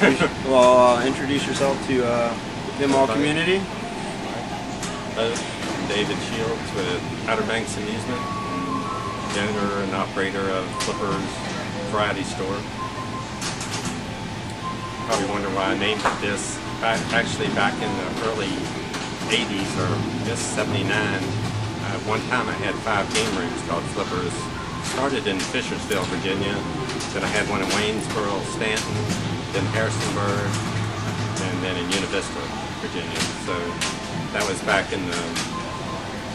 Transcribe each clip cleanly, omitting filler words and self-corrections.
Well, introduce yourself to the pinball community. David Shields with Outer Banks Amusement, the owner and operator of Flipper's Variety Store. Probably wonder why I named it this. Actually, back in the early 80s, or just 79, one time I had 5 game rooms called Flippers. Started in Fishersville, Virginia, then I had one in Waynesboro, Stanton, then Harrisonburg, and then in Unit Vista, Virginia. So that was back in the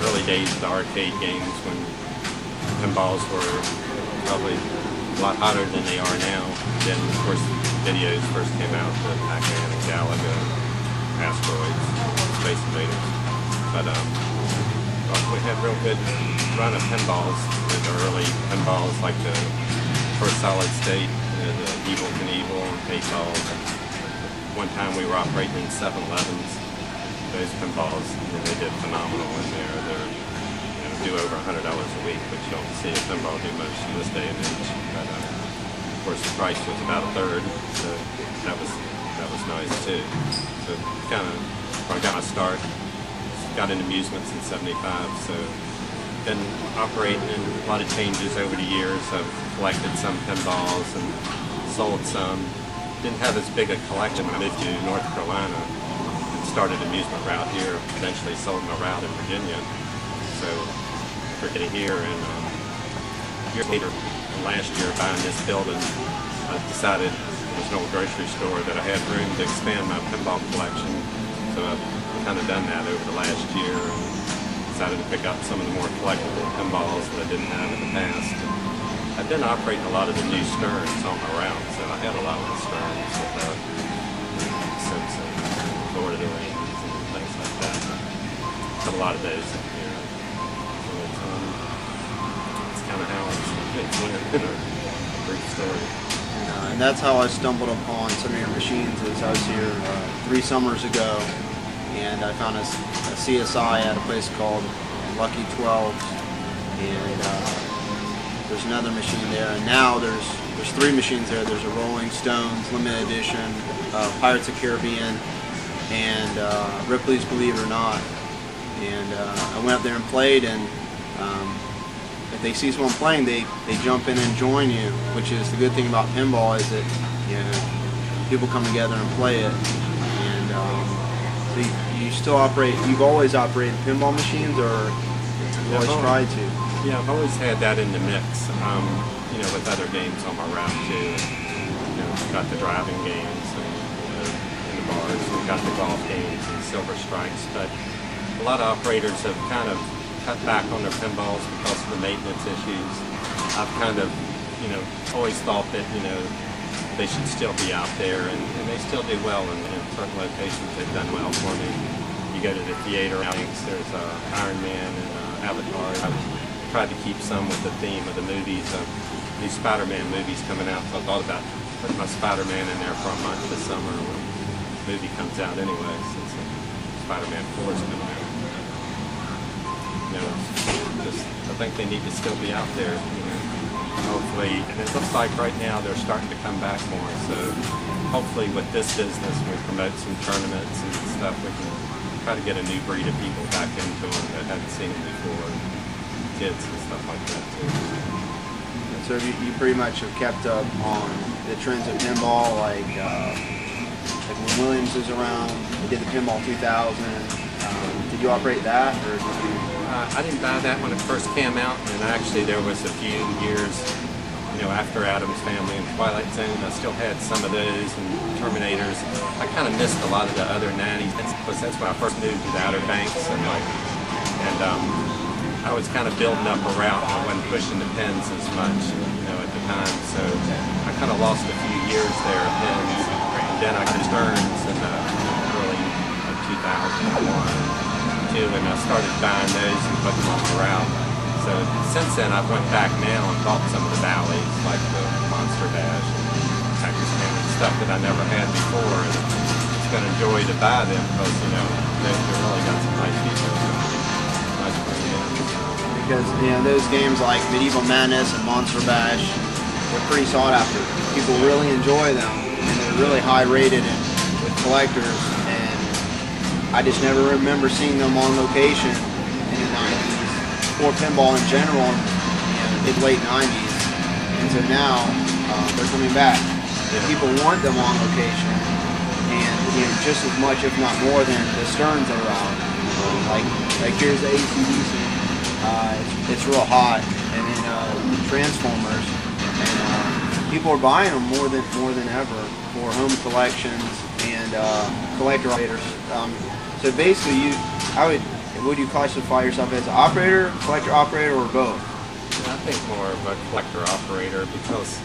early days of the arcade games when pinballs were probably a lot hotter than they are now. Then, of course, videos first came out, the Pac-Man and Galaga, Asteroids, Space Invaders. But we had real good run of pinballs with the early pinballs like the first Solid State, the Evil Knievel, and Paintball. One time we were operating in 7-Elevens. Those pinballs, they did phenomenal in there. They're do over $100 a week, which you don't see a pinball do much in this day and age. But of course, the price was about a third, so that was nice too. So kind of where I got my start. Got into amusements in '75, so been operating in a lot of changes over the years. I've collected some pinballs and sold some. Didn't have as big a collection when I moved to North Carolina and started amusement route here. Eventually sold my route in Virginia. So for getting here, and years later, last year buying this building, I decided there was an old grocery store that I had room to expand my pinball collection. So I've kind of done that over the last year and decided to pick up some of the more collectible pinballs that I didn't have in the past. I've been operating a lot of the new Sterns on my route, so I had a lot of the Sterns with Simpson, Florida Rings, and things like that. Put a lot of those in here. So it's kind of how it's been a brief story. And that's how I stumbled upon some of your machines. As I was here 3 summers ago, and I found a CSI at a place called Lucky 12, and there's another machine there. And now there's 3 machines there. There's a Rolling Stones limited edition, Pirates of the Caribbean, and Ripley's Believe It or Not. And I went up there and played, and if they see someone playing, they jump in and join you, which is the good thing about pinball, is that people come together and play it. And so you still operate. You've always operated pinball machines, or you've always tried to? Yeah, I've always had that in the mix. With other games on my route too. We've got the driving games and in the bars. We've got the golf games and Silver Strikes, but a lot of operators have kind of cut back on their pinballs because of the maintenance issues. I've kind of, always thought that, they should still be out there, and they still do well in certain locations. They've done well for me. You go to the theater outings, there's Iron Man and Avatar. I've tried to keep some with the theme of the movies. These Spider-Man movies coming out, so I thought about putting my Spider-Man in there for a month this summer when the movie comes out anyway, since Spider-Man 4 is coming out. I think they need to still be out there, hopefully, and it looks like right now they're starting to come back more, so hopefully with this business we promote some tournaments and stuff, we can try to get a new breed of people back into them that haven't seen them before, kids and stuff like that too. So you pretty much have kept up on the trends of pinball, like when Williams was around, they did the Pinball 2000. Did you operate that, or did you? I didn't buy that when it first came out, and actually there was a few years, after Addams Family and Twilight Zone, I still had some of those and Terminators. I kind of missed a lot of the other 90s, because that's when I first moved to the Outer Banks, and I was kind of building up a route. I wasn't pushing the pins as much, at the time, so I kind of lost a few years there of pins. And then I got Sterns in early 2001, too, and I started buying those and putting them on the route. So since then, I went back now and bought some of the Valleys, like the Monster Dash and Texas Man and stuff that I never had before. And it's been a joy to buy them because, they've really got some nice features. Nice Because those games like Medieval Madness and Monster Bash, they're pretty sought after. People really enjoy them, and they're really high rated with collectors, and I just never remember seeing them on location in the 90s, or pinball in general in the late 90s. And so now they're coming back. People want them on location, and just as much, if not more, than the Sterns that are out. Like here's the ACDC. It's real hot, and then Transformers, and people are buying them more than ever for home collections and collector operators. So basically, would you classify yourself as an operator, collector operator, or both? I think more of a collector operator, because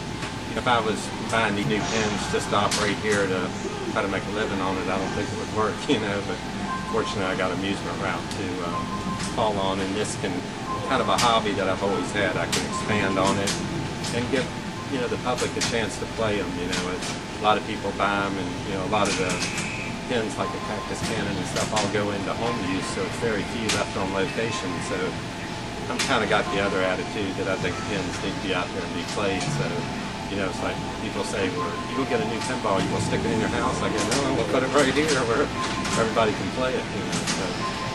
if I was buying these new pins just to operate here to try to make a living on it, I don't think it would work, But fortunately, I got an amusement route to fall on, and this can kind of a hobby that I've always had. I can expand on it and give the public a chance to play them. It's, a lot of people buy them, and a lot of the pins like the cactus cannon and stuff all go into home use, so it's very few left on location. So I'm kind of got the other attitude that I think pins need to be out there and be played. So it's like people say, well, you go get a new pinball, you want to stick it in your house? I go, no, we'll put it right here where everybody can play it. So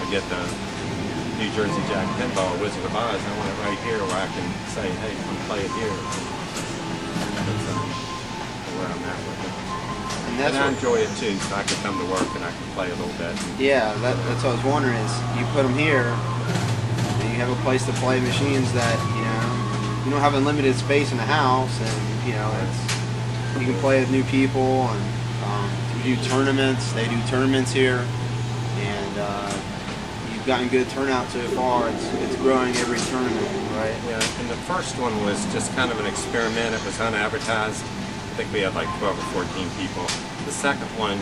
I get the New Jersey Jack pinball, Wizard of Oz, I want it right here where I can say, hey, come play it here. That's where I'm at with it. And I enjoy it too, so I can come to work and I can play a little bit. Yeah, that's what I was wondering, is you put them here, and you have a place to play machines that, you don't have unlimited space in the house, and you can play with new people, and we do tournaments. They do tournaments here, and you've gotten good turnout so far. It's growing every tournament, right? Yeah, and the first one was just kind of an experiment. It was unadvertised. I think we had like 12 or 14 people. The second one,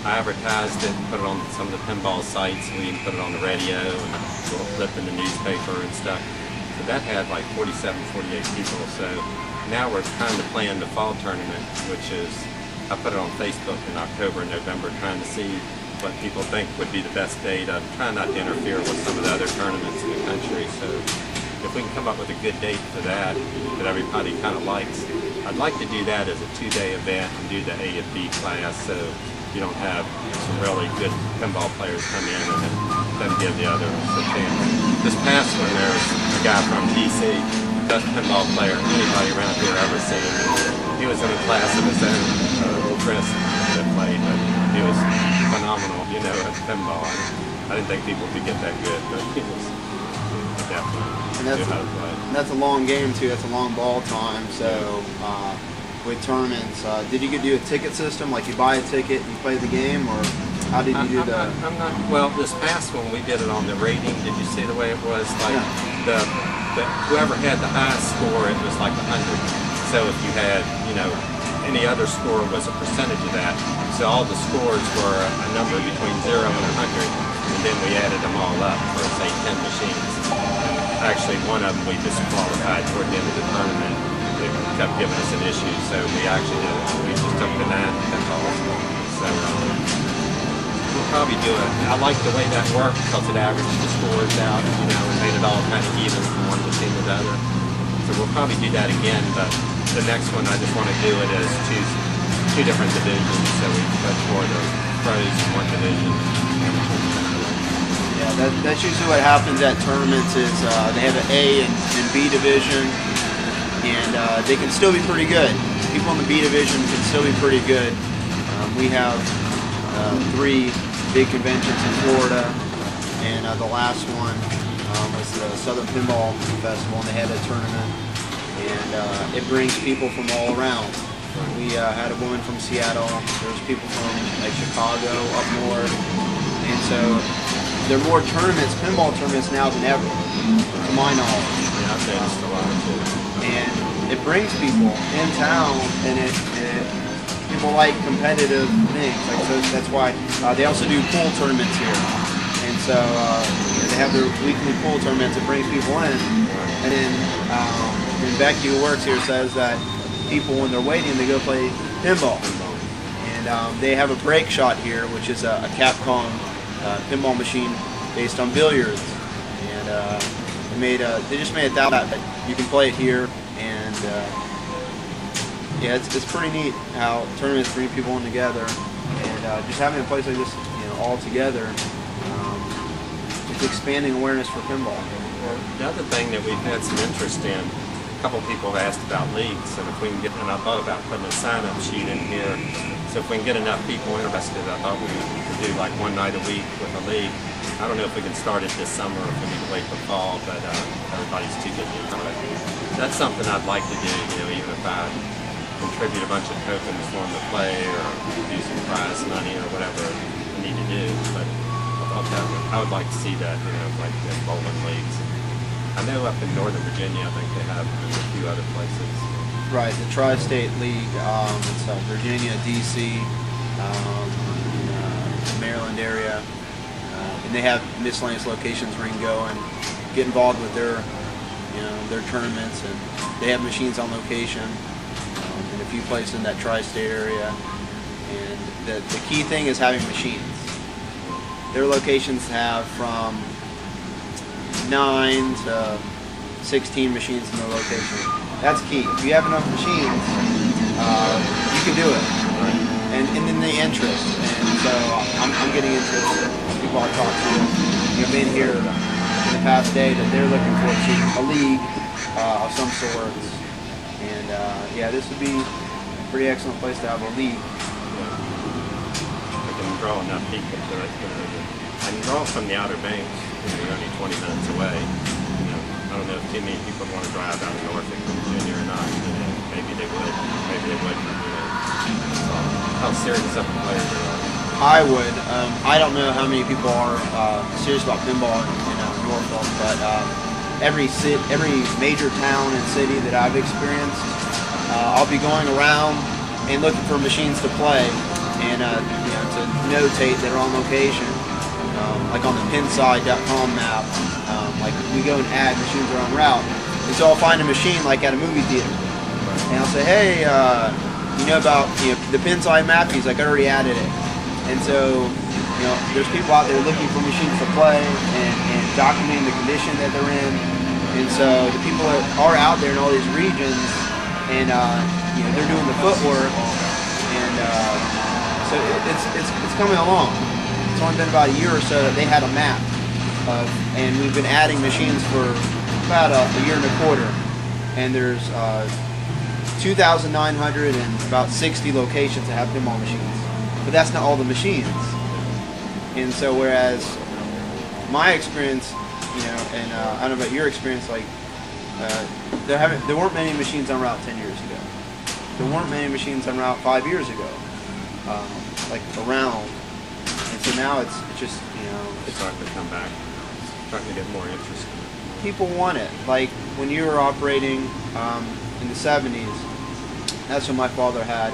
I advertised it, put it on some of the pinball sites. We even put it on the radio and a little clip in the newspaper and stuff. So that had like 47, 48 people. So now we're trying to plan the fall tournament, which is, I put it on Facebook in October and November, trying to see what people think would be the best date. I'm trying not to interfere with some of the other tournaments in the country. So if we can come up with a good date for that everybody kind of likes, I'd like to do that as a 2-day event and do the A and B class, so you don't have some really good pinball players come in and then give the others a chance. This past one, there's a guy from DC, best pinball player anybody around here ever seen. He was in a class of his own, Chris, that played, but he was phenomenal, at pinball. I didn't think people could get that good, but he was definitely. And that's a long game too. That's a long ball time. So with tournaments, did you do a ticket system? Like you buy a ticket and you play the game, or how did you do that? I'm not. Well, this past one we did it on the rating. Did you see the way it was? Like whoever had the highest score, it was like 100. So if you had, any other score was a percentage of that. So all the scores were a number between 0 and 100, and then we added them all up for say 10 machines. Actually, one of them we disqualified toward the end of the tournament. They kept giving us an issue, so we actually we just took the 9 pinballs. So we'll probably do it. I like the way that worked because it averaged the scores out, and made it all kind of even from one machine to the other. So we'll probably do that again, but the next one I just want to do it as two different divisions, so we put more of the pros in one division. Yeah, that's usually what happens at tournaments is they have an A and B division, and they can still be pretty good. People in the B division can still be pretty good. We have 3 big conventions in Florida, and the last one was the Southern Pinball Festival, and they had a tournament, and it brings people from all around. We had a woman from Seattle, there's people from like Chicago, up north, and so there are more tournaments, pinball tournaments now than ever, to my knowledge. Yeah, I've noticed a lot too. And it brings people in town, and people like competitive things. Like, so that's why they also do pool tournaments here. And so they have their weekly pool tournaments. It brings people in. And then Becky, who works here, says that people, when they're waiting, they go play pinball. And they have a break shot here, which is a Capcom pinball machine based on billiards, and they just made it that you can play it here, and yeah, it's pretty neat how tournaments bring people in together, and just having a place like this, all together, it's expanding awareness for pinball. Well, the other thing that we've had some interest in, a couple people have asked about leagues, and if we can get, and I thought about putting a sign-up sheet in here, so if we can get enough people interested, I thought we could do like one night a week with a league. I don't know if we can start it this summer or if we need to wait for fall, but everybody's too busy. But that's something I'd like to do, even if I contribute a bunch of tokens for them to play or do some prize money or whatever I need to do. But I would like to see that, like in bowling leagues. I know up in Northern Virginia, I think they have a few other places. Right, the Tri-State League, it's Virginia, DC, Maryland area, and they have miscellaneous locations where you can go and get involved with their, their tournaments, and they have machines on location in a few places in that Tri-State area. And the key thing is having machines. Their locations have from 9 to 16 machines in their location. That's key. If you have enough machines, you can do it. And then the interest. And so I'm getting interest. People I talk to, been here in the past day that they're looking for a league of some sorts. And yeah, this would be a pretty excellent place to have a league. I can draw enough people to it. I can draw from the Outer Banks. You're only 20 minutes away. I don't know if too many people want to drive out of Norfolk, Virginia or not. Maybe they would. Maybe they wouldn't. How serious of a player they are. I would. I don't know how many people are serious about pinball in Norfolk, but every major town and city that I've experienced, I'll be going around and looking for machines to play and to notate that are on location. Like on the pinside.com map, like we go and add machines that are on route. And so I'll find a machine like at a movie theater. And I'll say, hey, you know about the pinside map? He's like, I already added it. And so, there's people out there looking for machines to play and documenting the condition that they're in. And so the people that are out there in all these regions, and they're doing the footwork, and so it's coming along. It's only been about a year or so that they had a map, and we've been adding machines for about a year and a quarter. And there's 2,900 and about 60 locations that have pinball machines. But that's not all the machines. And so whereas my experience, and I don't know about your experience, like there weren't many machines on route 10 years ago. There weren't many machines on route 5 years ago, like around. And so now it's just, it's starting to come back. It's starting to get more interesting. People want it. Like when you were operating in the 70s, that's when my father had,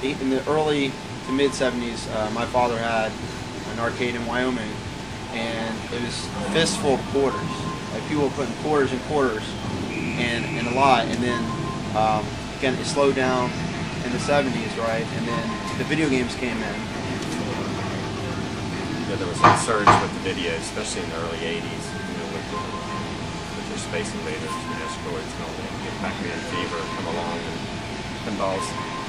in the early to mid 70s, my father had an arcade in Wyoming, and it was fistful of quarters. Like people were putting quarters and quarters, and a lot. And then again, it slowed down in the 70s, right? And then the video games came in. Yeah, there was a surge with the video, especially in the early 80s. With your Space Invaders and Asteroids and all that. Pac-Man Fever come along, and pinballs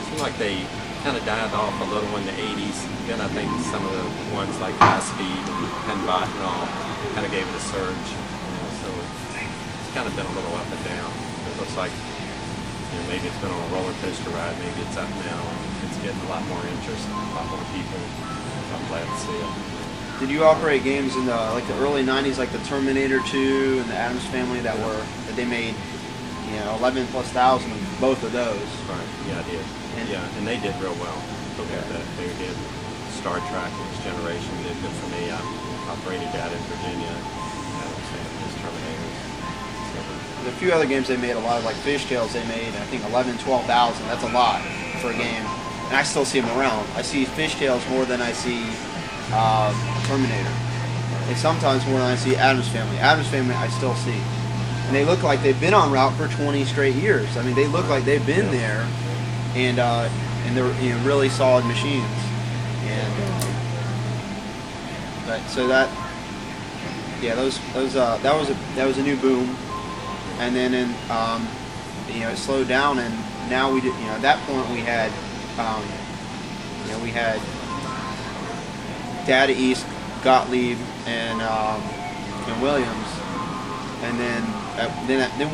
seemed like they kind of died off a little in the 80s. Then I think some of the ones like High Speed and Pinbot and all kind of gave it a surge. So it's kind of been a little up and down. It looks like maybe it's been on a roller coaster ride. Maybe it's up now. It's getting a lot more interest, a lot more people. I'm glad to see it. Did you operate games in the the early 90s, like the Terminator 2 and the Addams Family that they made 11 plus thousand of both of those? Right. Yeah, I did. And they did real well. Okay. They did. Star Trek, Next Generation did good for me. I operated that in Virginia. Addams Family, Terminators. There's a few other games they made. A lot of like Fishtails they made. I think 11, 12,000. That's a lot for a game. And I still see them around. I see Fishtails more than I see Terminator, and sometimes more than I see Addams Family. Addams Family I still see, and they look like they've been on route for 20 straight years. I mean, they look like they've been there, and they're really solid machines. And but so that was a new boom, and then it slowed down, and now we did, at that point we had, we had Data East, Gottlieb, and Williams, and then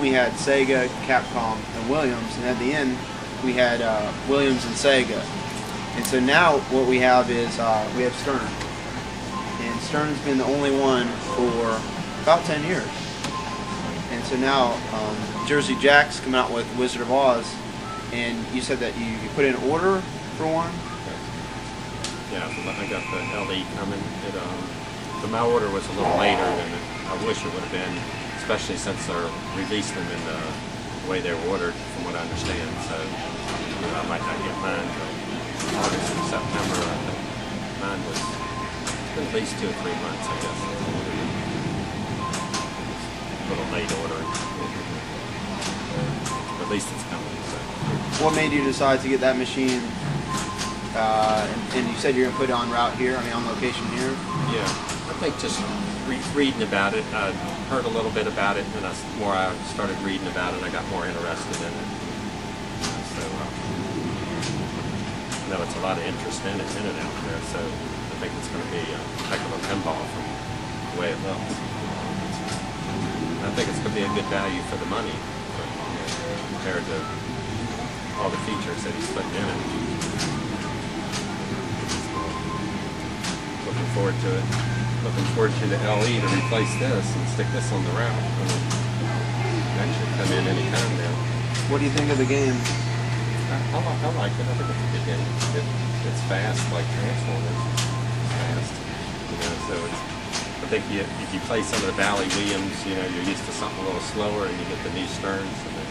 we had Sega, Capcom, and Williams, and at the end we had Williams and Sega. And so now what we have is we have Stern, and Stern's been the only one for about 10 years. And so now Jersey Jack's come out with Wizard of Oz, and you said that you put in an order for one? Yeah, I got the LE coming. But my order was a little later than I wish it would have been, especially since they're releasing them in the way they were ordered, from what I understand. So I might not get mine until August or September. I think mine was at least 2 or 3 months, I guess. A little late ordering. At least it's coming. So. What made you decide to get that machine? And you said you're going to put it on route here, on location here? Yeah, I think just reading about it, I heard a little bit about it, and the more I started reading about it, I got more interested in it. So I know it's a lot of interest in it out there, so I think it's going to be a heck of a pinball from the way it looks. I think it's going to be a good value for the money compared to all the features that he's putting in it. Looking forward to it. Looking forward to the LE to replace this and stick this on the route. That should come in any time now. What do you think of the game? I like it. I think it's a good game. It's fast, like Transformers. It's fast. So it's. I think if you play some of the Bally Williams, you're used to something a little slower, and you get the new Sterns, and then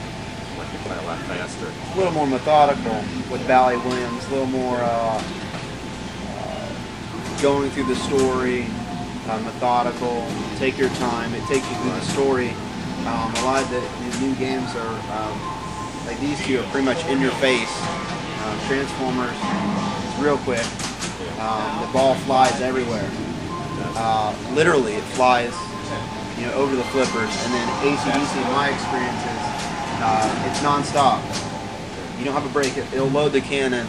you play a lot faster. A little more methodical with Bally Williams. A little more. Going through the story, methodical, take your time, it takes you through the story. A lot of the new games are, like these two are pretty much in your face. Transformers, it's real quick. The ball flies everywhere. Literally, it flies over the flippers. And then AC/DC, in my experience, is it's non-stop. You don't have a break. It'll load the cannon,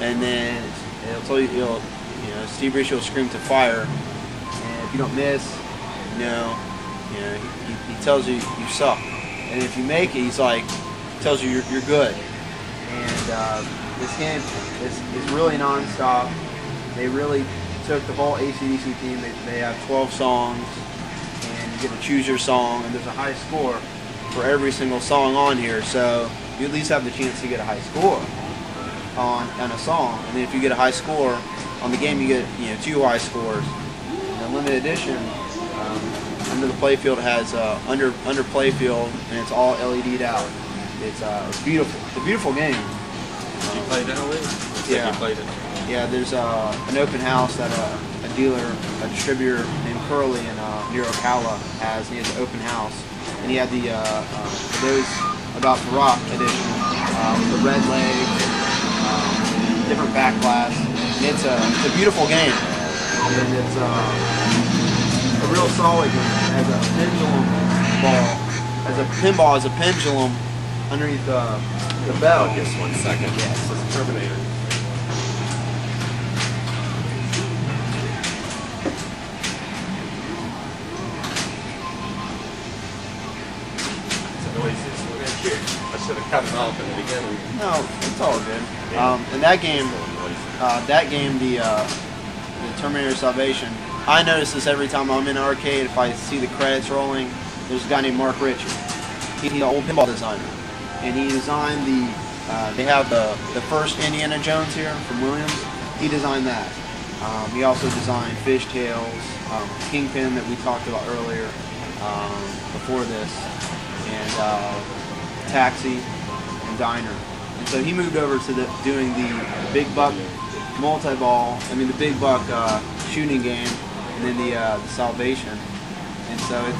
and then it'll tell you, Steve Reich will scream to fire, and if you don't miss, he tells you you suck, and if you make it, tells you you're good. And this game is really non-stop. They really took the whole AC/DC team. They have 12 songs, and you get to choose your song, and there's a high score for every single song on here, so you at least have the chance to get a high score on a song. And then if you get a high score on the game, you get 2 high scores. And the limited edition, under the playfield has under playfield, and it's all LED'd out. It's beautiful. It's a beautiful game. Did you play that already? Yeah. You played it. Yeah. There's an open house that a distributor named Curly in near Ocala has. He has an open house, and he had the for those about the Rock edition with the red legs, different back glass. It's a beautiful game, and it's a real solid game. As a pendulum ball, as a pinball, as a pendulum underneath the bell. Oh, just 1 second. Yes, it's a Terminator. It's a noise. I should have cut it off in the beginning. No, it's all good. And that game, the Terminator Salvation, I notice this every time I'm in an arcade. If I see the credits rolling, there's a guy named Mark Ritchie. He's an old pinball designer, and he designed they have the first Indiana Jones here from Williams. He designed that. He also designed Fishtails, Kingpin that we talked about earlier before this, and Taxi and Diner. And so he moved over to doing the big buck multi-ball, the big buck shooting game, and then the Salvation. And so it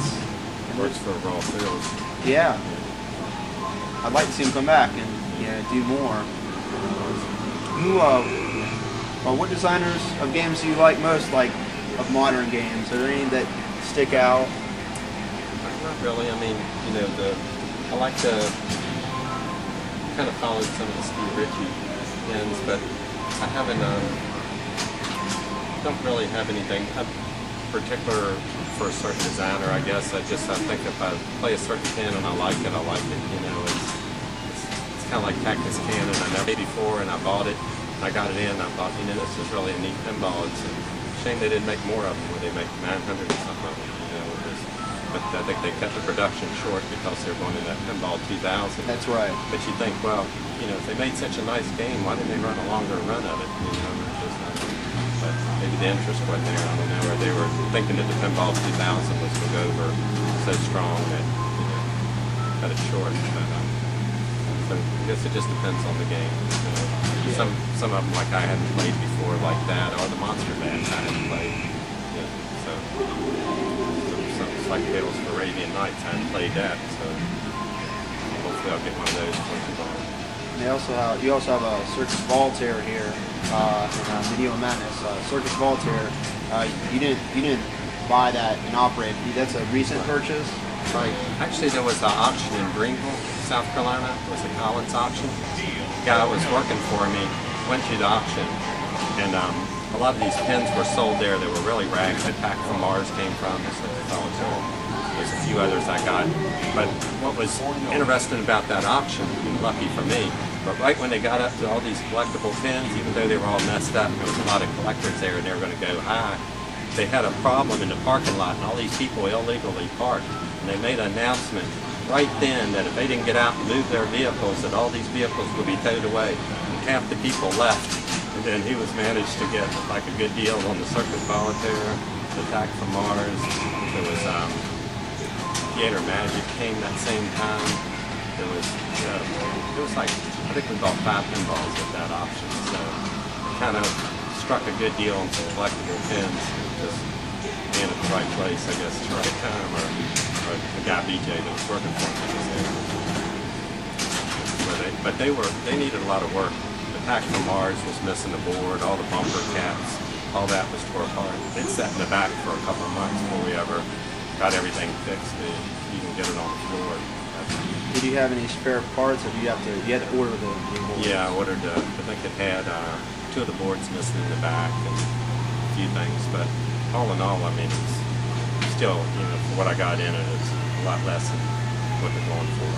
works for Raw Fields. Yeah. I'd like to see him come back and do more. What designers of games do you like most, of modern games? Are there any that stick out? Not really. I like kind of followed some of the Steve Ritchie pins, but I haven't, don't really have anything particular for a certain designer, I guess. I think if I play a certain pin and I like it, I like it. You know, it's kind of like Cactus Cannon. I never played before, and I bought it. I got it in. I thought, you know, this is really a neat pinball. It's a shame they didn't make more of them, where they make 900 or something of them. You know, but I think they cut the production short because they're going to that Pinball 2000. That's right. But you think, well, you know, if they made such a nice game, why didn't they run a longer run of it? You know, but maybe the interest wasn't there. I don't know, or they were thinking that the Pinball 2000 was to go over so strong that, you know, cut it short. But, so I guess it just depends on the game. You know. Yeah. Some of them, like I hadn't played before, like that, or the Monster Bash I hadn't played. You know, so it's like Tales of Arabian Nights. I hadn't played that, so hopefully I'll get one of those before too long. You also have a Circus Voltaire here in Medieval Madness. Circus Voltaire, you didn't buy that and operate. That's a recent purchase. Right. Actually, there was an auction in Greenville, South Carolina. It was a Collins auction. The guy was working for me went to the auction, and a lot of these pins were sold there. They were really rags. Attack from Mars came from. There's a few others I got. But what was interesting about that auction, lucky for me, but right when they got up to all these collectible pins, even though they were all messed up, there was a lot of collectors there and they were going to go high. They had a problem in the parking lot, and all these people illegally parked. And they made an announcement right then that if they didn't get out and move their vehicles, that all these vehicles would be towed away. And half the people left. And then he was managed to get like a good deal on the Circus Voltaire, the Attack from Mars. There was Theater Magic came that same time. There was, it was like, I think we bought 5 pinballs at that auction. So it kind of struck a good deal on some collectible pins. Just being at the right place, I guess, at the right time, or the guy BJ that was working for me was there. But they needed a lot of work. The Attack from Mars was missing the board, all the bumper caps, all that was tore apart. It sat in the back for a couple of months before we ever got everything fixed to even get it on the floor. Did you have any spare parts, or you had to order the boards? Yeah, I ordered. I think it had 2 of the boards missing in the back and a few things. But all in all, I mean, it's still, for what I got in it, it's a lot less than what they're going for.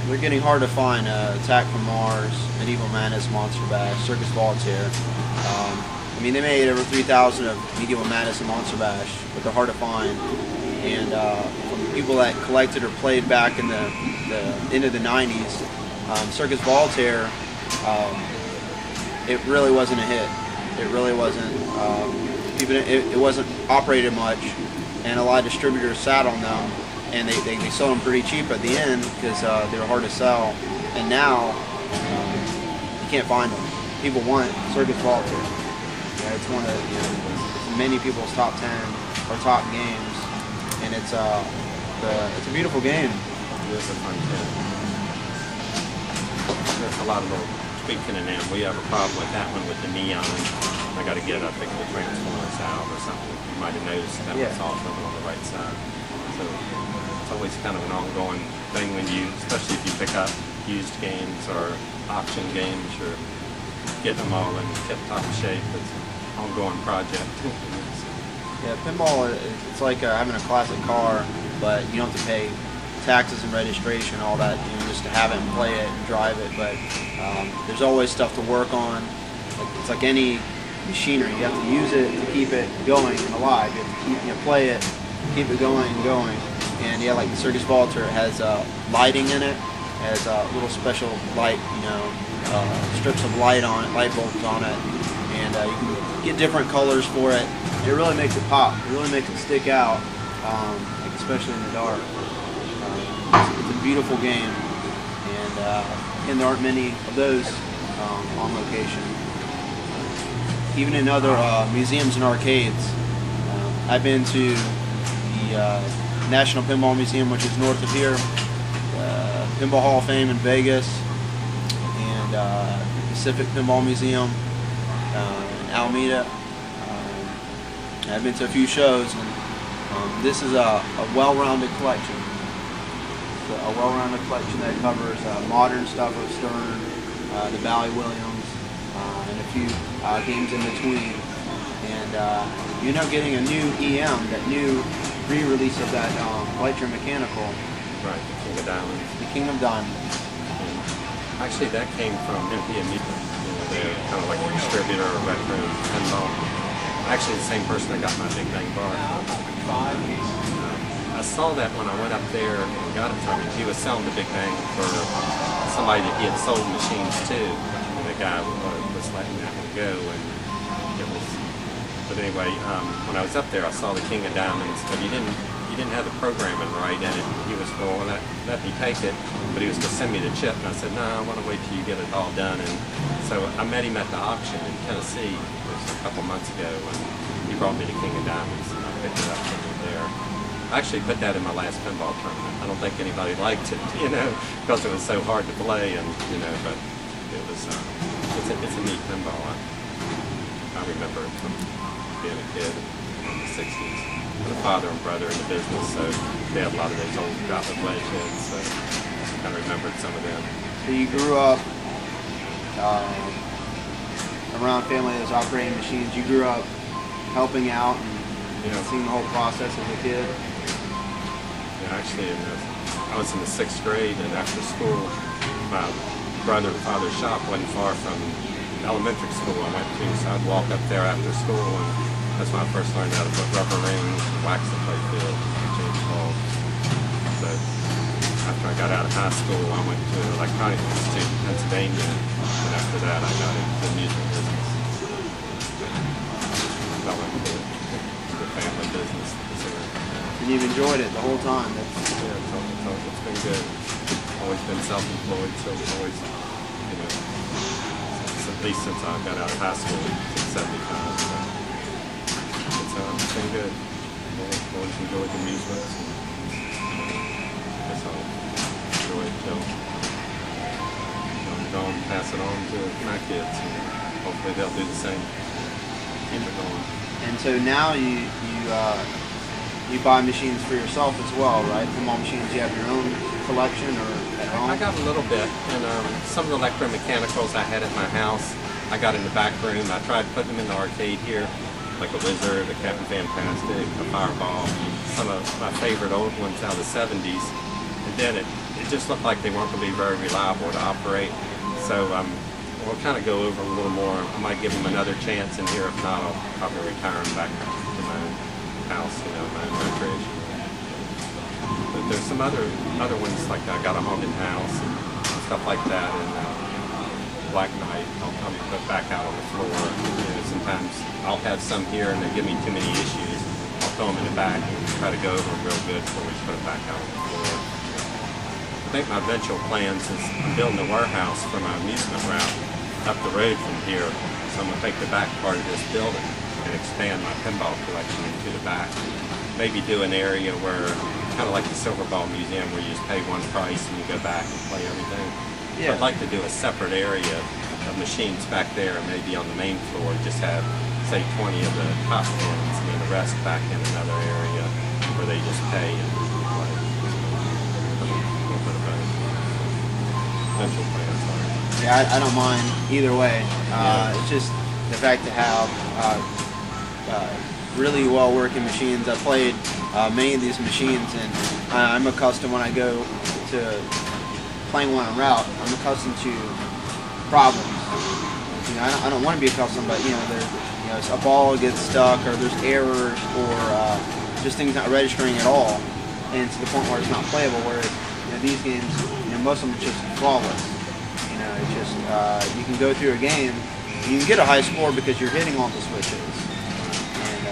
They're getting hard to find. Attack from Mars, Medieval Madness, Monster Bash, Circus Voltaire. I mean, they made over 3,000 of Medieval Madness and Monster Bash, but they're hard to find. And from people that collected or played back in the end of the 90s, Circus Voltaire, it really wasn't a hit. It really wasn't. It wasn't operated much, and a lot of distributors sat on them, and they sold them pretty cheap at the end because they were hard to sell. And now you can't find them. People want Circus Voltaire. Yeah, it's one of it's many people's top 10 or top games. And it's a beautiful game. It is a fun game. There's a lot of little tweaking in them. We have a problem with that one with the neon. I got to get, I think, the transformers out or something. You might have noticed that was off over on the right side. So it's always kind of an ongoing thing when you, especially if you pick up used games or auction games, you're getting them all in tip-top shape. It's an ongoing project. Yeah, pinball, it's like having a classic car, but you don't have to pay taxes and registration, all that, just to have it and play it and drive it. But there's always stuff to work on. It's like any machinery. You have to use it to keep it going and alive. You have to play it, keep it going and going. And yeah, like the Circus Voltaire, it has lighting in it. It has a little special light, strips of light on it, light bulbs on it. And you can get different colors for it. It really makes it pop. It really makes it stick out, especially in the dark. It's a beautiful game, and there aren't many of those on location. Even in other museums and arcades, I've been to the National Pinball Museum, which is north of here, Pinball Hall of Fame in Vegas, and Pacific Pinball Museum in Alameda. I've been to a few shows, and this is a well-rounded collection. a well-rounded collection that covers modern stuff of Stern, the Bally Williams, and a few games in between. And getting a new EM, that new re-release of that electromechanical. Right, the King of Diamonds. The King of Diamonds. And actually, that came from MP and Meeple. They're kind of like a distributor of retro pinball. Actually, the same person that got my Big Bang bar. I saw that when I went up there and got it from him. He was selling the Big Bang for somebody that he had sold machines to, and the guy was letting that one go. And it was. But anyway, when I was up there, I saw the King of Diamonds, but he didn't have the programming right in it. He was going, well, let me take it, but he was going to send me the chip, and I said, no, I want to wait till you get it all done. And so I met him at the auction in Tennessee just a couple months ago, and he brought me the King of Diamonds, and I picked it up from him there. I actually put that in my last pinball tournament. I don't think anybody liked it, because it was so hard to play, and but it was it's a neat pinball. I remember it from being a kid in the 60s. The father and brother in the business, so they had a lot of those old Gottlieb legends, so I kind of remembered some of them. So you grew up around family that was operating machines. You grew up helping out and seeing the whole process as a kid? Yeah, actually, I was in the 6th grade, and after school, my brother and father's shop wasn't far from elementary school I went to, so I'd walk up there after school, and that's when I first learned how to put rubber rings, wax the playfield, change balls. So after I got out of high school, I went to an electronics institute in Pennsylvania, and after that I got into the music business. Fell into the family business. And you've enjoyed it the whole time? It's been good. Always been self-employed, so it's always, at least since I got out of high school, since 75. So. It's been good. Always enjoyed the amusements. I guess I'll enjoy it till I'm gone, pass it on to my kids, and hopefully they'll do the same. Keep it going. And so now you buy machines for yourself as well, right? Pinball machines. You have your own collection or at home? I got a little bit, and some of the electromechanicals I had at my house, I got in the back room. I tried putting them in the arcade here, like a Wizard, a Captain Fantastic, a Fireball, some of my favorite old ones out of the 70s. And then it just looked like they weren't going to be very reliable to operate. So we'll kind of go over a little more. I might give them another chance in here. If not, I'll probably retire them back to my own house, my own recreation. But there's some other ones, like I got a haunted house and stuff like that, and Black Knight, I'll probably put back out on the floor. Sometimes I'll have some here and they give me too many issues. I'll throw them in the back and try to go over them real good before we put them back out on the floor. I think my eventual plans is I'm building a warehouse for my amusement route up the road from here. So I'm going to take the back part of this building and expand my pinball collection into the back. Maybe do an area where, kind of like the Silver Ball Museum, where you just pay one price and you go back and play everything. Yeah. I'd like to do a separate area of machines back there, and maybe on the main floor just have, say, 20 of the top ones, and then the rest back in another area where they just pay and play. A little bit of eventual plans are. Yeah, I don't mind either way. It's just the fact to have really well-working machines. I played many of these machines, and I'm accustomed when I go to playing one en route, I'm accustomed to problems. I don't want to be accustomed, but there's a ball gets stuck, or there's errors, or just things not registering at all, and to the point where it's not playable. Whereas these games, most of them are just flawless. It's just you can go through a game, you can get a high score because you're hitting all the switches, and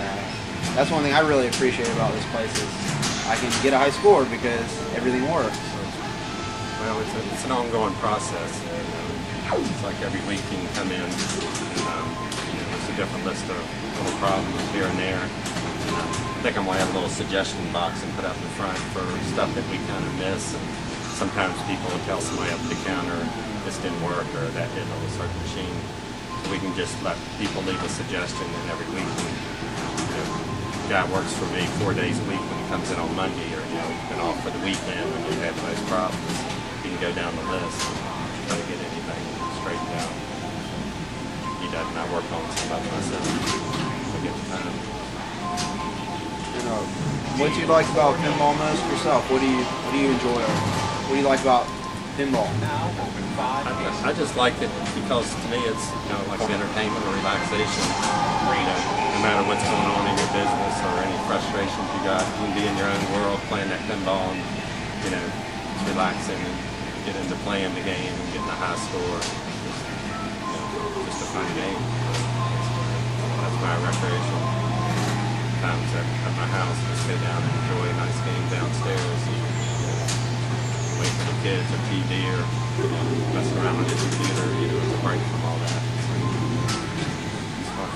that's one thing I really appreciate about this place is I can get a high score because everything works. Well, it's an ongoing process. It's like every week you can come in and there's a different list of little problems here and there. I think I'm going to have a little suggestion box and put up in front for stuff that we kind of miss. And sometimes people will tell somebody up at the counter, this didn't work or that didn't on a certain machine. So we can just let people leave a suggestion, and every week the guy works for me 4 days a week when he comes in on Monday, or and off for the weekend when you have most problems. You can go down the list and try to get anything straightened out. He doesn't. I work on some of myself. I get the time. You know, what do you like about pinball most yourself? What do you enjoy? What do you like about pinball? I just like it because to me it's like entertainment or relaxation. No matter what's going on in your business or any frustrations you got, you can be in your own world playing that pinball and it's relaxing and get into playing the game and getting a high score. Just a fun game. That's my recreation. Times at my house, just sit down and enjoy a nice game downstairs. Wait for the kids or TV or mess around on the computer, it's a break from all that. So, it's fun.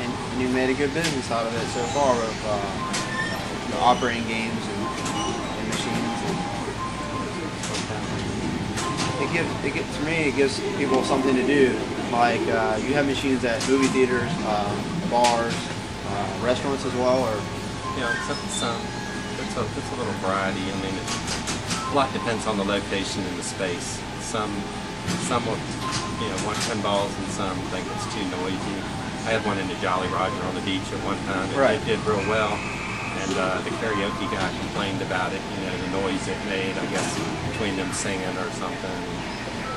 And you made a good business out of it so far of operating games and machines. To me, it gives people something to do. Like you have machines at movie theaters, bars, restaurants as well, or it's a little variety. I mean, a lot depends on the location and the space. Some will, want pinballs, and some think it's too noisy. I had one in the Jolly Roger on the beach at one time. It did real well, and the karaoke guy complained about it. The noise it made, I guess, between them singing or something.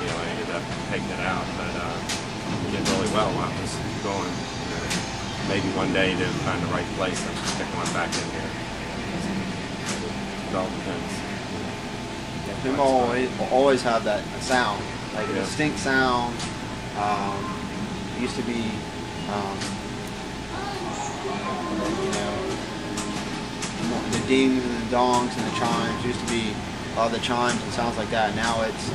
I ended up taking it out, but it did really well while I was going. Maybe one day to find the right place and stick one back in here. It all depends. Yeah, pinball will always have that sound, like a distinct sound. It used to be, the dings and the dongs and the chimes used to be all the chimes and sounds like that. Now it's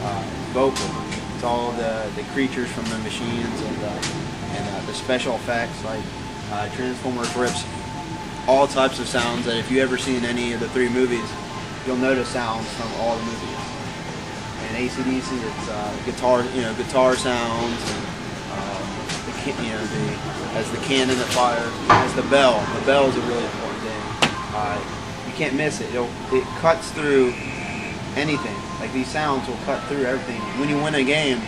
vocal. It's all the creatures from the machines and the special effects like Transformers rips all types of sounds that if you ever seen any of the 3 movies, you'll notice sounds from all the movies. And AC/DC, it's guitar sounds, and as the cannon that fires, as the bell. The bell is a really important thing. You can't miss it. It cuts through anything. Like these sounds will cut through everything. When you win a game,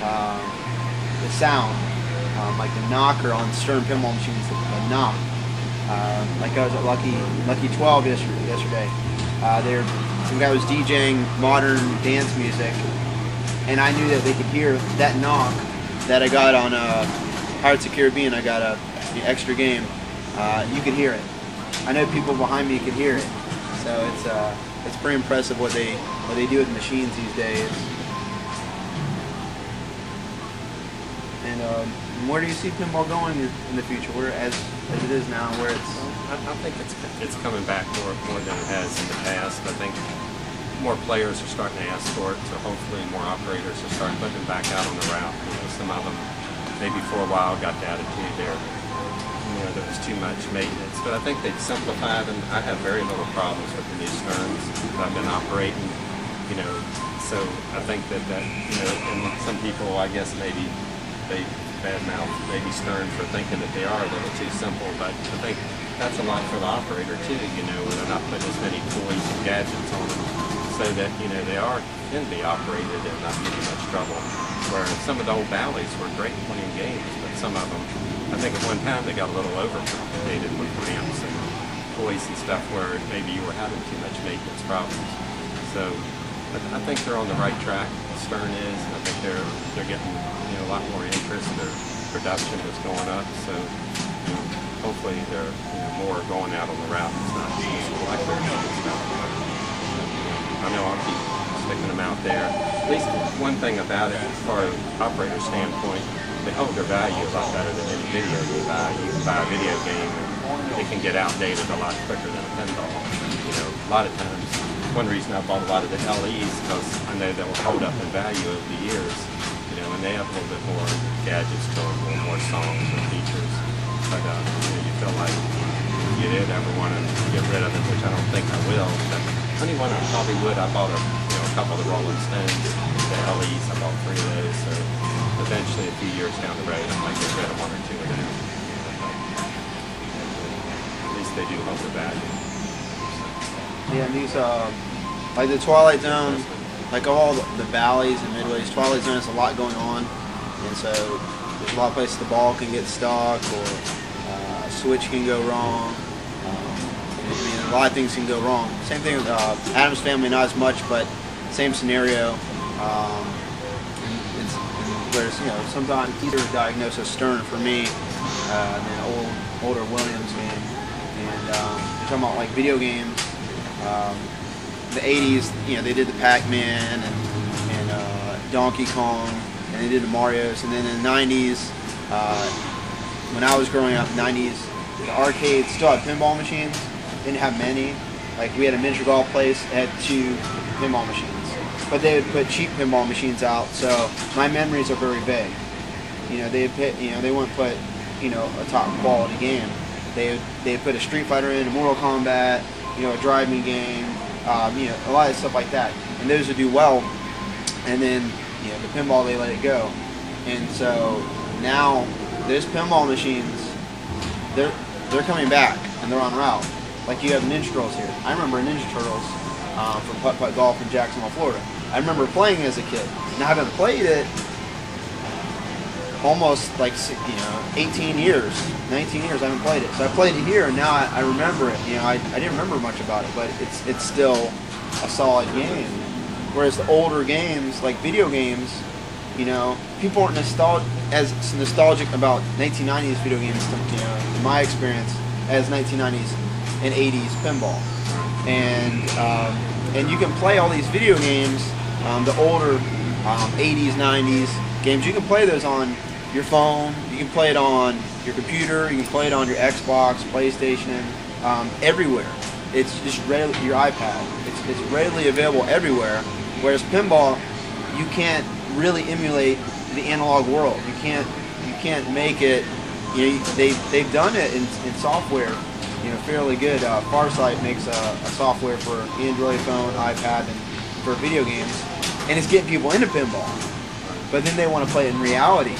the sound, like the knocker on Stern pinball machines, the knock. Like I was at Lucky 12 yesterday. Some guy was DJing modern dance music, and I knew that they could hear that knock that I got on Pirates of the Caribbean. I got the extra game. You could hear it. I know people behind me could hear it. So it's pretty impressive what they do with machines these days. And where do you see pinball going in the future? Where as it is now, where it's? I think it's coming back more than it has in the past. I think more players are starting to ask for it, so hopefully more operators will start putting it back out on the route. Some of them maybe for a while got the attitude there was too much maintenance, but I think they've simplified, and I have very little problems with the new sterns that I've been operating. So I think that and some people, I guess maybe they badmouth maybe Stern for thinking that they are a little too simple, but I think that's a lot for the operator too, where they're not putting as many toys and gadgets on them, so that can be operated and not get in much trouble. Where some of the old Bally's were great playing games, but some of them, I think at one time they got a little overcomplicated with ramps and toys and stuff where maybe you were having too much maintenance problems. So I think they're on the right track. Stern is, and I think they're getting a lot more interest. Their production is going up, so hopefully they're more going out on the route. It's not just collectors and stuff. I know I'll keep sticking them out there. At least one thing about it, as far as operator standpoint, they hold their value a lot better than any video you buy. You can buy a video game and it can get outdated a lot quicker than a pinball. A lot of times, one reason I bought a lot of the LEs because I know they will hold up in value over the years. And they have a little bit more gadgets to them, a little more songs and features. But you feel like if you did ever want to get rid of it, which I don't think I will. But only one I probably would. I bought a couple of the Rolling Stones, the LEs. I bought 3 of those. So eventually, a few years down the road, I might get rid of 1 or 2 of them. At least they do hold the value. Yeah, and these like the Twilight Zone, like all the valleys and midways, Twilight Zone has a lot going on, and so there's a lot of places the ball can get stuck or a switch can go wrong. I mean, a lot of things can go wrong. Same thing with Adam's Family, not as much, but same scenario. Whereas, you know, sometimes either diagnosis Stern for me, than older Williams game. And you're talking about like video games. The 80s, you know, they did the Pac-Man and Donkey Kong, and they did the Marios. And then in the 90s, when I was growing up, 90s, the arcades still had pinball machines. Didn't have many. Like we had a miniature golf place that had 2 pinball machines. But they would put cheap pinball machines out, so my memories are very vague. You know, they wouldn't put, you know, a top quality game. They'd put a Street Fighter in, a Mortal Kombat, you know, a driving game, you know, a lot of stuff like that. And those would do well. And then, you know, the pinball, they let it go. And so now those pinball machines, they're coming back and they're on route. Like you have Ninja Turtles here. I remember Ninja Turtles from Putt Putt Golf in Jacksonville, Florida. I remember playing as a kid. Now I haven't played it almost like, you know, 18 years, 19 years I haven't played it. So I played it here and now I remember it. You know, I didn't remember much about it, but it's still a solid game. Whereas the older games, like video games, you know, people aren't as nostalgic about 1990s video games, you know, in my experience, as 1990s and 80s pinball. And you can play all these video games, the older 80s, 90s games. You can play those on your phone. You can play it on your computer. You can play it on your Xbox, PlayStation, everywhere. It's just your iPad. It's readily available everywhere. Whereas pinball, you can't really emulate the analog world. You can't make it. You know, they've done it in software. You know, fairly good. Farsight makes a software for Android phone, iPad, and for video games, and it's getting people into pinball. But then they want to play it in reality,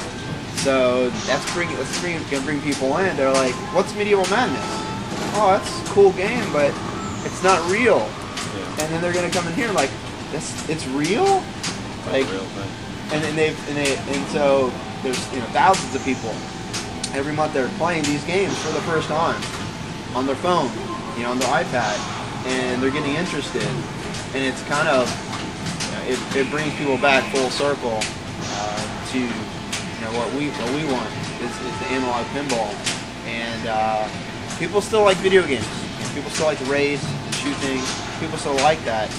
so that's gonna bring people in. They're like, "What's Medieval Madness? Oh, that's a cool game, but it's not real." Yeah. And then they're gonna come in here like, "It's real?" Like, real thing. And so there's, you know, thousands of people every month they're playing these games for the first time on their phone, you know, on their iPad, and they're getting interested, and it's kind of, you know, it brings people back full circle to, you know, what we want is the analog pinball, and people still like video games. You know, people still like to race and shoot things. People still like that,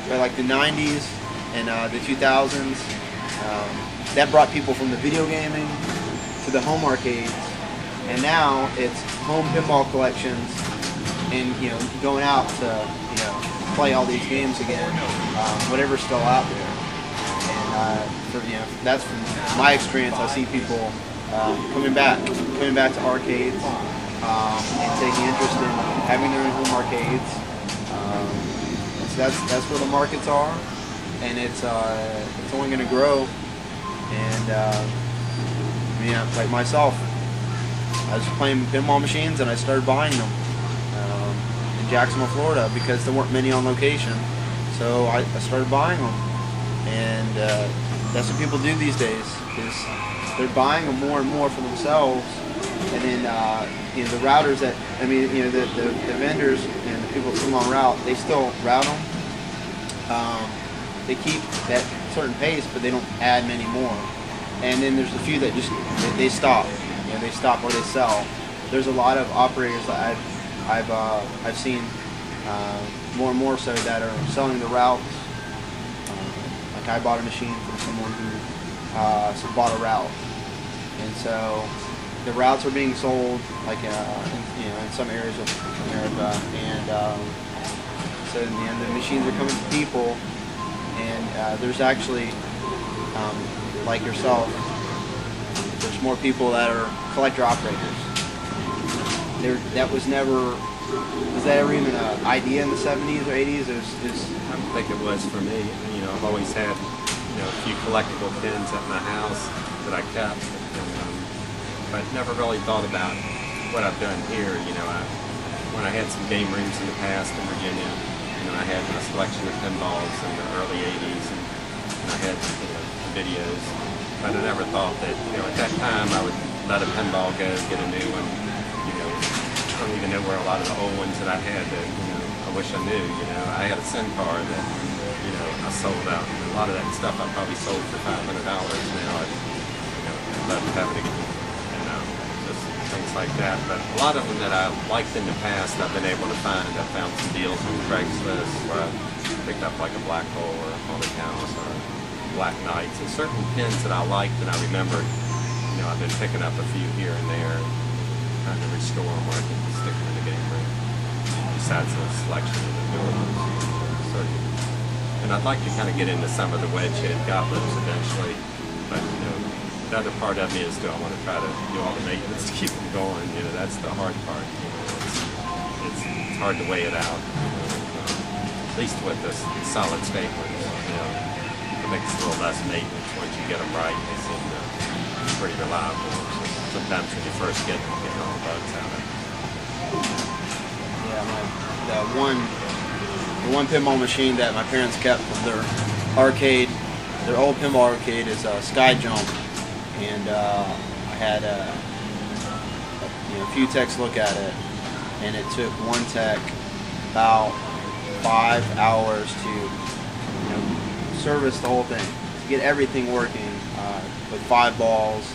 but like the 90s and the 2000s, that brought people from the video gaming to the home arcades. And now it's home pinball collections, and, you know, going out to, you know, play all these games again, whatever's still out there. And you know, that's from my experience. I see people coming back to arcades and taking interest in having their own home arcades. So that's where the markets are, and it's only going to grow. And you know, like myself, I was playing pinball machines and I started buying them in Jacksonville, Florida, because there weren't many on location. So I started buying them, and that's what people do these days. Is they're buying them more and more for themselves, and then you know, the routers that, I mean, you know, the vendors and the people that come on route, they still route them. They keep that certain pace, but they don't add many more. And then there's a few that just they stop. You know, they stop or they sell. There's a lot of operators that I've seen more and more so that are selling the routes. Like I bought a machine from someone who bought a route, and so the routes are being sold like you know, in some areas of America, and so in the end the machines are coming to people, and there's actually like yourself, there's more people that are collector operators. That was that ever even an idea in the 70s or 80s? I don't think it was for me. You know, I've always had, you know, a few collectible pins at my house that I kept, but never really thought about what I've done here. You know, when I had some game rooms in the past in Virginia, I had a selection of pinballs in the early 80s, and I had videos. But I never thought that at that time I would let a pinball go, get a new one. I don't even know where a lot of the old ones that I had that I wish I knew. I had a SIN card that I sold out. And a lot of that stuff I probably sold for $500 now. I'd love to have it again. Just things like that. But a lot of them that I liked in the past, I've been able to find. I found some deals on Craigslist where I picked up like a Black Hole or a Haunted House or Black Knights, and certain pins that I liked and I remembered. I've been picking up a few here and there, trying to restore them where I can stick them in the game room. Besides the selection of the new ones. And I'd like to kind of get into some of the wedge head goblins eventually, but the other part of me is do I want to try to do all the maintenance to keep them going. That's the hard part. It's hard to weigh it out. At least with the solid state ones, it makes a little less maintenance once you get them right. They seem to be pretty reliable. So sometimes when you first get them, you get all the bugs out of it. Yeah, the one pinball machine that my parents kept from their arcade, their old pinball arcade, is Sky Jump, and I had a few techs look at it, and it took one tech about 5 hours to service the whole thing, to get everything working with 5 balls,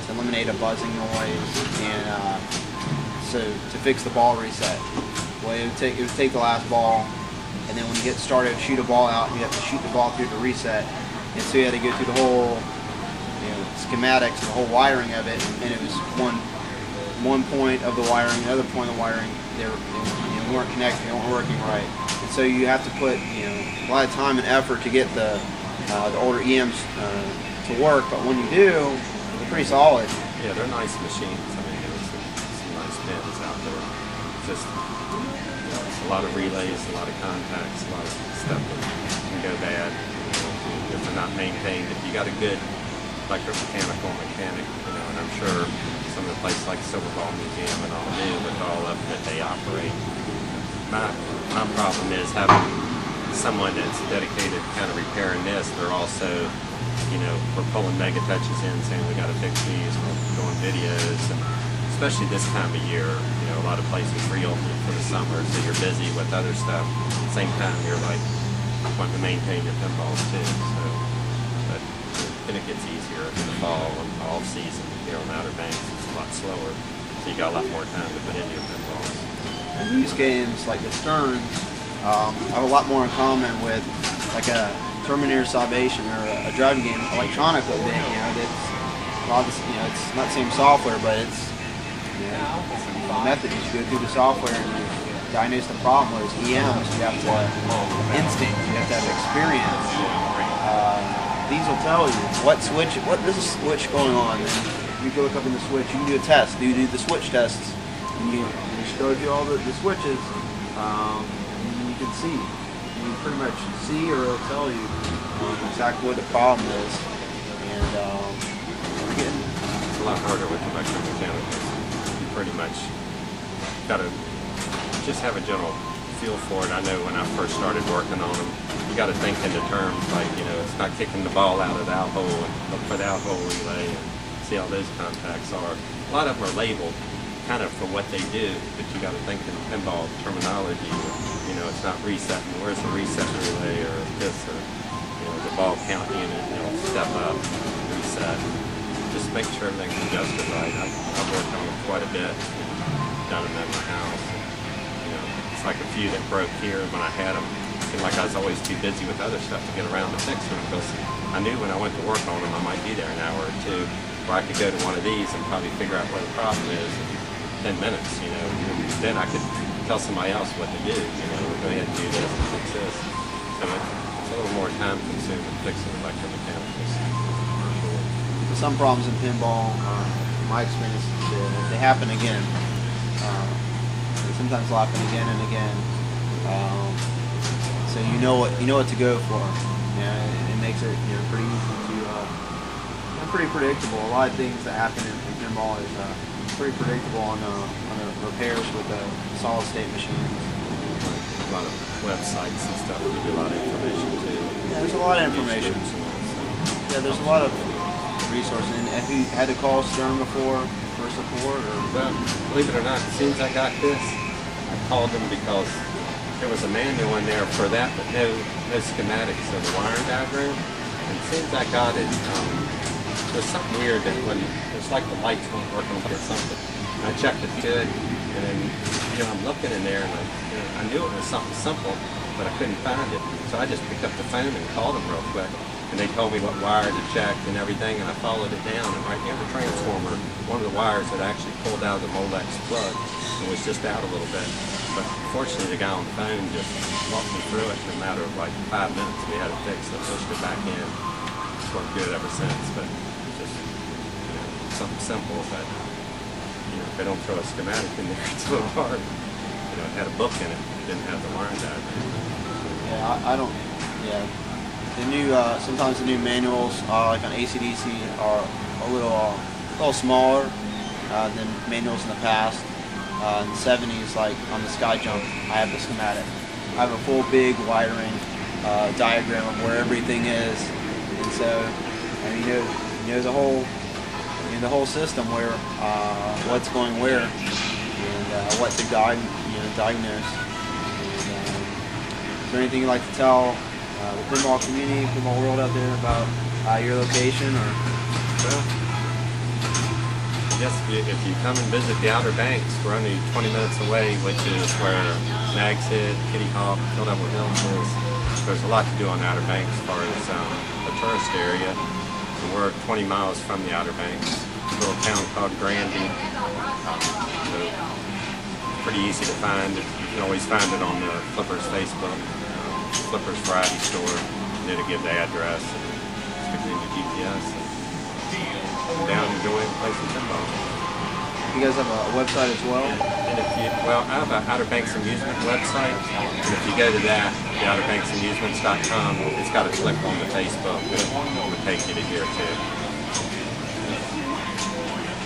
to eliminate a buzzing noise, and so to fix the ball reset. Well, it would take the last ball, and then when you get started, shoot a ball out, you have to shoot the ball through to reset, and so you had to go through the whole schematics, the whole wiring of it, and it was one point of the wiring, the other point of the wiring, they weren't connected, they weren't working right. And so you have to put a lot of time and effort to get the older EMs to work, but when you do, they're pretty solid. Yeah, they're nice machines. I mean, there's some nice pins out there. Just a lot of relays, a lot of contacts, a lot of stuff that can go bad if they're not maintained. If you got a good electromechanical mechanic, and I'm sure some of the places like Silverball Museum and all do with all of that they operate. My problem is having someone that's dedicated to kind of repairing this. They're also, we're pulling mega touches in saying we got to fix these, we're doing videos, and especially this time of year, a lot of places reopen for the summer, so you're busy with other stuff. At the same time, you're like wanting to maintain your pinballs too. So, but then it gets easier in the fall and off season here on Outer Banks. It's a lot slower, so you got a lot more time to put into your pinballs. And these games, like the Stearns, have a lot more in common with like a Terminator Salvation or a driving game electronically. That's a lot of, it's not the same software, but it's the method is you go through the software and you diagnose the problem. Whereas EMs, you have to instinct, you have to have experience. These will tell you what there's a switch going on. And you go look up in the switch, you can do a test. You do the switch tests, and you go through all the switches, and you can see. You pretty much see, or it'll tell you exactly what the problem is. And it's a lot harder with electromechanicals. You pretty much got to just have a general feel for it. I know when I first started working on them, you got to think into terms like, it's not kicking the ball out of the out hole, and look for the out hole relay and see how those contacts are. A lot of them are labeled kind of for what they do, but you got to think in pinball terminology. It's not resetting. Where's the reset relay or this, or the ball count unit? Step up, reset. Just make sure everything's adjusted right. I've worked on them quite a bit. Done them in my house. It's like a few that broke here when I had them. It seemed like I was always too busy with other stuff to get around to fix them, because I knew when I went to work on them I might be there an hour or two, where I could go to one of these and probably figure out where the problem is in 10 minutes. Then I could tell somebody else what to do. Go ahead and do this and fix this. So it's a little more time consuming fixing electromechanicals. Some problems in pinball, in my experience, they happen again. Sometimes they'll happen again and again. So you know what to go for. It makes it pretty easy to, pretty predictable. A lot of things that happen in pinball is pretty predictable on the repairs with the solid state machines. A lot of websites and stuff give you a lot of information too. Yeah, there's a lot of information. Yeah, there's a lot of resources. And have you had to call Stern before for support? Or? Well, believe it or not, as soon as I got this, I called them because there was a manual in there for that, but no schematics of the wiring diagram. And as soon as I got it, there was something weird that when it's like the lights weren't working or something. I checked it good, and then I'm looking in there, and I knew it was something simple, but I couldn't find it. So I just picked up the phone and called them real quick, and they told me what wire to check and everything, and I followed it down, and right near the transformer, one of the wires had actually pulled out of the Molex plug and was just out a little bit. But fortunately, the guy on the phone just walked me through it in a matter of like 5 minutes. We had it fixed. I pushed it back in. It's worked good ever since. But it's just something simple. But if they don't throw a schematic in there, it's a little hard. It had a book in it. It didn't have the wiring diagram. Yeah, I don't. Yeah, the new sometimes the new manuals like on AC/DC are a little smaller than manuals in the past. In the 70s, like on the Sky Jump, I have the schematic. I have a full big wiring diagram of where everything is, and so you know the whole system where what's going where and what to diagnose. And, is there anything you'd like to tell the pinball community, pinball world out there about your location or? Well, yes, if you come and visit the Outer Banks, we're only 20 minutes away, which is where Nag's Head, Kitty Hawk, Philadelphia Hills is. There's a lot to do on the Outer Banks as far as the tourist area. And we're 20 miles from the Outer Banks. A little town called Grandy. So pretty easy to find. You can always find it on the Flippers Facebook, Flippers Variety Store. And it'll give the address and stick it in your GPS. Down and go in and play some pinball. You guys have a website as well? And I have an Outer Banks Amusement website, and if you go to that, the OuterBanksAmusements.com, it's got a click on the Facebook, and it will take you to here too.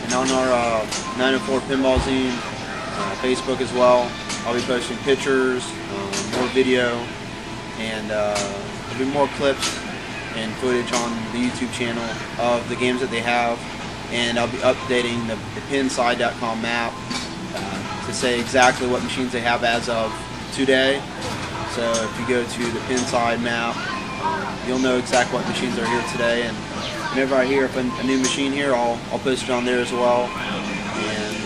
And on our 904 Pinball Zine Facebook as well, I'll be posting pictures, more video, and there'll be more clips and footage on the YouTube channel of the games that they have, and I'll be updating the pinside.com map to say exactly what machines they have as of today. So if you go to the Pinside map, you'll know exactly what machines are here today, and whenever I hear of a new machine here, I'll post it on there as well. And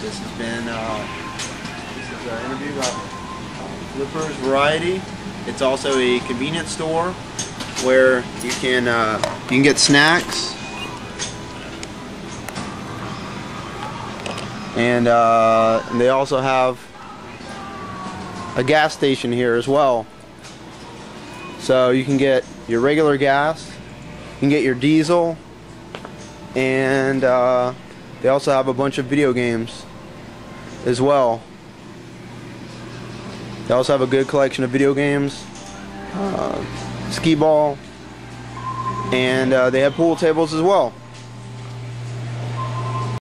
this has been an interview about Flippers Variety. It's also a convenience store where you can get snacks, and they also have a gas station here as well. So you can get your regular gas, you can get your diesel, and they also have a bunch of video games as well. They also have a good collection of video games, skee ball, and they have pool tables as well.